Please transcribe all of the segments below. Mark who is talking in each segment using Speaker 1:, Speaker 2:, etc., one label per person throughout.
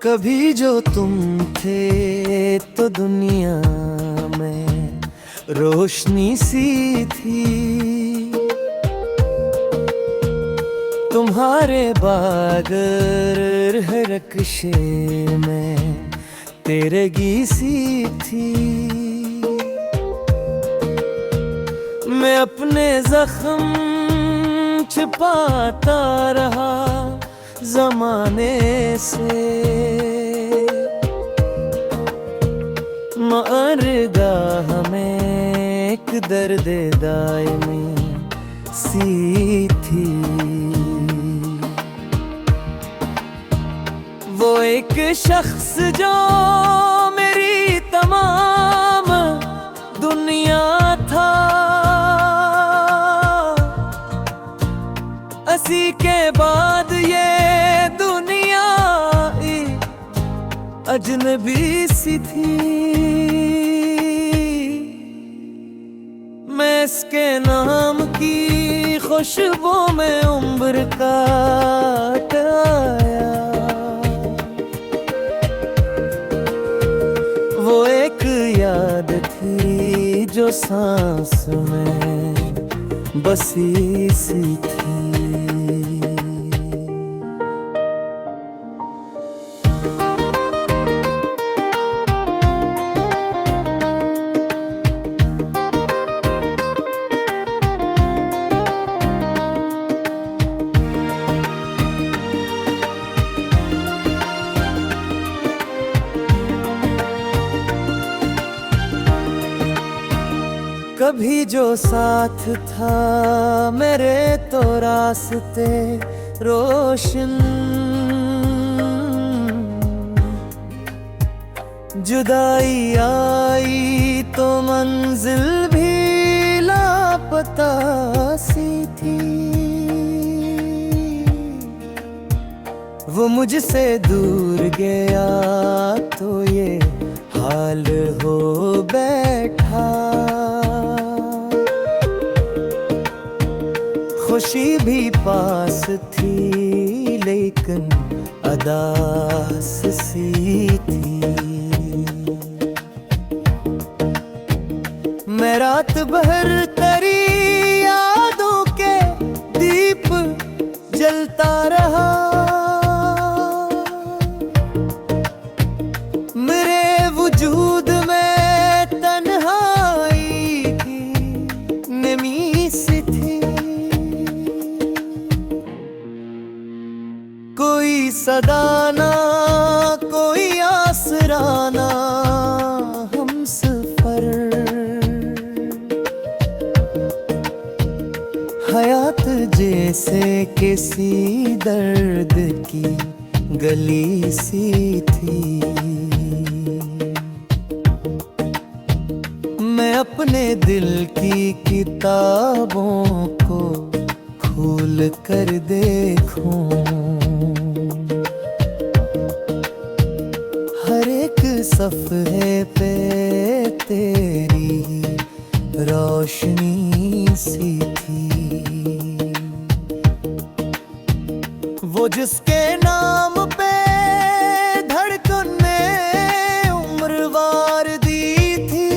Speaker 1: कभी जो तुम थे तो दुनिया में रोशनी सी थी। तुम्हारे बाद रक्शे में तेरगी सी थी। मैं अपने जख्म छिपाता रहा ज़माने से, मरगाह में एक दर्द दायमी सी थी। वो एक शख्स जो मेरी तमाम दुनिया था, असी के बाद ये दुनिया अजनबी सी थी। मैं इसके नाम की खुशबू में उम्र काट आया। वो एक याद थी जो सांस में बसी सी थी। कभी जो साथ था मेरे तो रास्ते रोशन, जुदाई आई तो मंजिल भी लापता सी थी। वो मुझसे दूर गया तो ये हाल हो बैठा। खुशी भी पास थी लेकिन अदास सी थी। मैं रात भर तेरी यादों के दीप जलता रहा। मेरे वजूद में तन्हाई की नमी सी थी। कोई सदाना कोई आसराना हम सफर, हयात जैसे किसी दर्द की गली सी थी। मैं अपने दिल की किताबों को खोल कर देखूं, हर एक सफ़हे पे तेरी रोशनी सी थी। वो जिसके नाम पे धड़कन ने उम्र वार दी थी,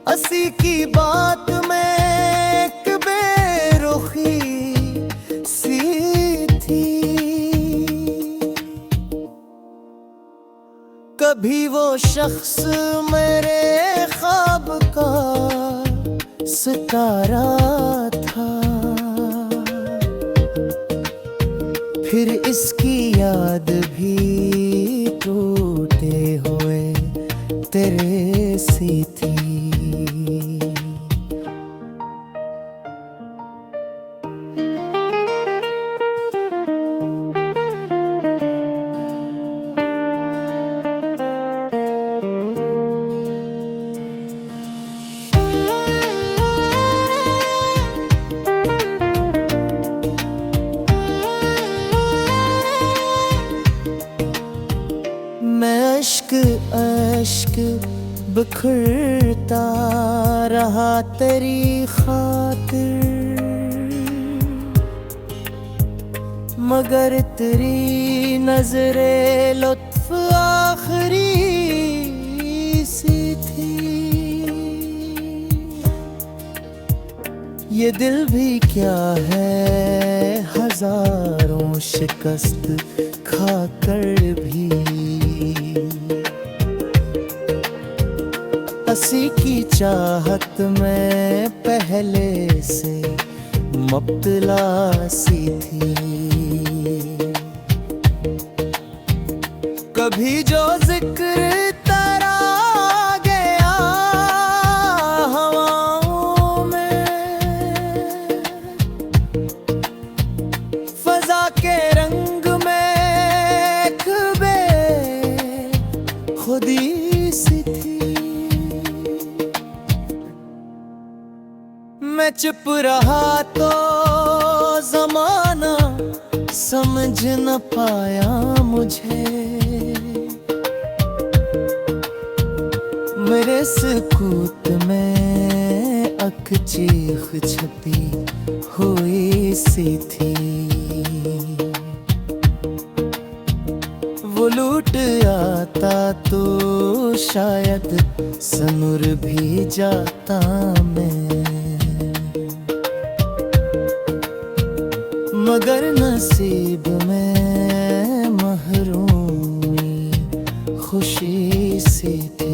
Speaker 1: असी की बात में एक बेरुखी सी थी। कभी वो शख्स मेरे ख्वाब का सितारा था, फिर इसकी याद भी टूटे हुए तेरे सी थी। अश्क अश्क बिखरता रहा तेरी खातिर, मगर तेरी नजरे लुत्फ आखिरी सी थी। ये दिल भी क्या है हजारों शिकस्त खाकर भी हंसी की चाहत में पहले से मुब्तला सी थी। कभी जो जिक्र तेरा गया हवाओं में, फजा के रंग में एक खुदी सी थी। मैं चुप रहा तो जमाना समझ न पाया मुझे। मेरे सुकूत में अक चीख छपी हुई सी थी। वो लूट आता तो शायद सनुर भी जाता मैं, मगर नसीब में महरूमी खुशी सी थी।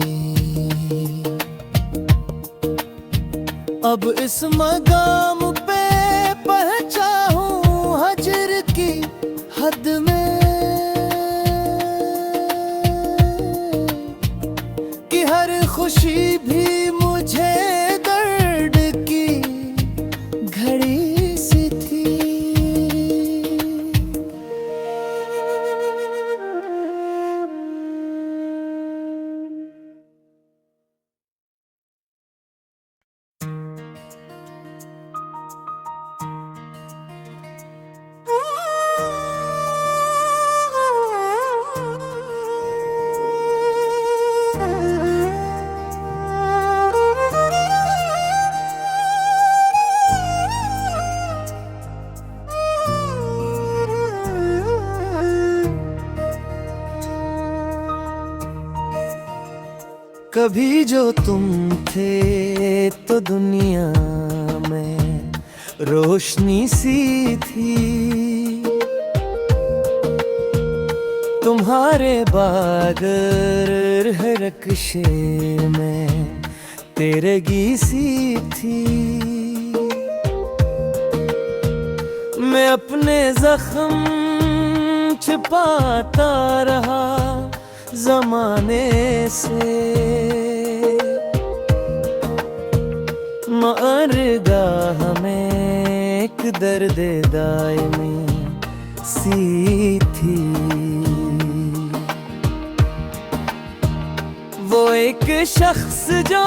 Speaker 1: अब इस मकाम पे पहुंचा हूँ हजर की हद में, कि हर खुशी भी मुझे दर्द की घड़ी सी थी। कभी जो तुम थे तो दुनिया में रोशनी सी थी। तुम्हारे बाद रक्शे में तेरगी सी थी। मैं अपने जख्म छिपाता रहा जमाने से, मरगाह में एक दर्द दायमी सी थी। वो एक शख्स जो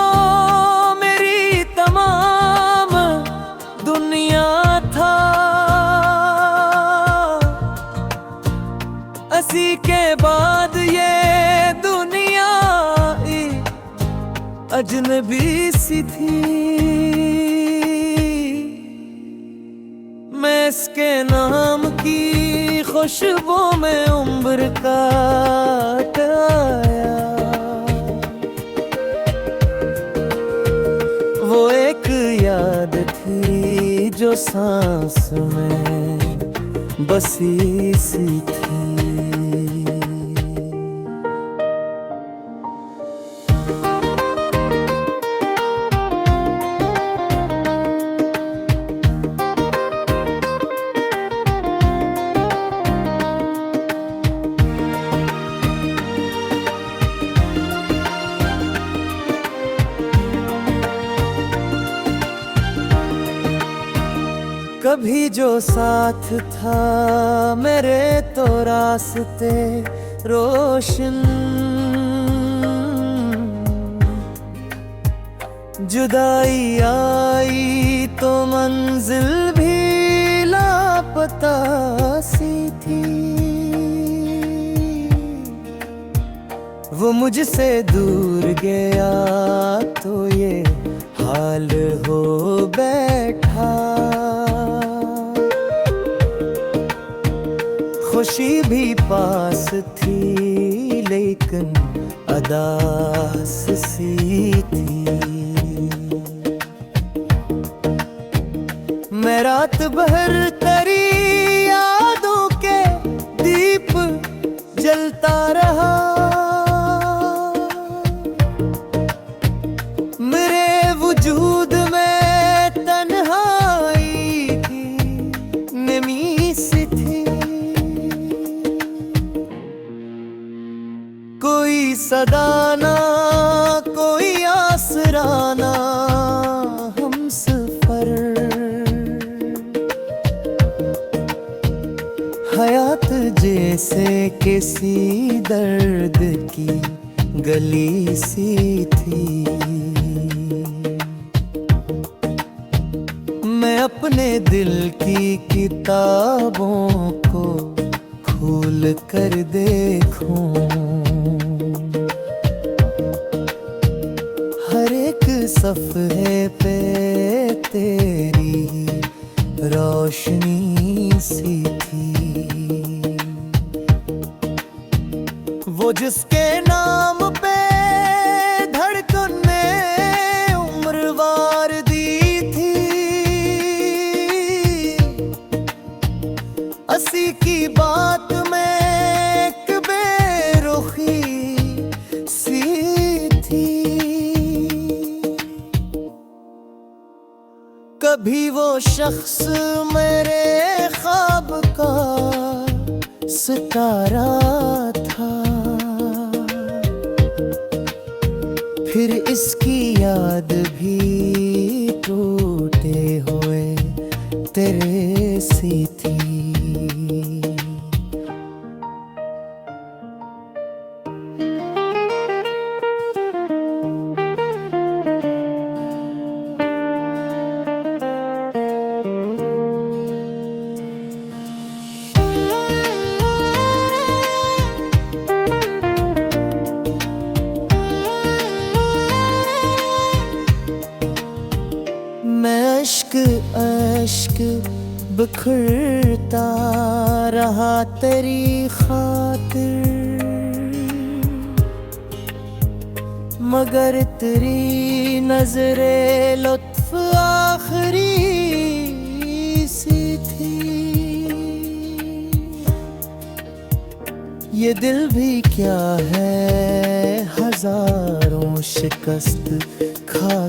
Speaker 1: मेरी तमाम दुनिया था, असी के बाद ये दुनिया अजनबी सी थी। मैं इसके नाम की खुशबू में उम्र काट आया। वो एक याद थी जो सांस में बसी सी थी। कभी जो साथ था मेरे तो रास्ते रोशन, जुदाई आई तो मंजिल भी लापता सी थी। वो मुझसे दूर गया तो ये हाल हो बैठा। खुशी भी पास थी लेकिन अदास सी थी। मैं रात भर तेरी यादों के दीप जलता रहा। मेरे वजूद में तन्हाई की नमी सी थी। कोई सदा ना कोई आसराना हम सफर। हयात जैसे किसी दर्द की गली सी थी। मैं अपने दिल की किताबों को खोल कर देखूं। हर एक सफ़हे पे तेरी रोशनी सी थी। वो जिसके नाम पे धड़कन ने उम्र वार दी थी। असी की बात में एक बेरुखी सी थी। कभी वो शख्स मेरे ख्वाब का सितारा था। फिर इसकी याद भी टूटे हुए तेरे सी थी। मैं अश्क अश्क बिखरता रहा तेरी खातिर। मगर तेरी नजरे लुत्फ आखिरी सी थी। ये दिल भी क्या है हजारों शिकस्त खा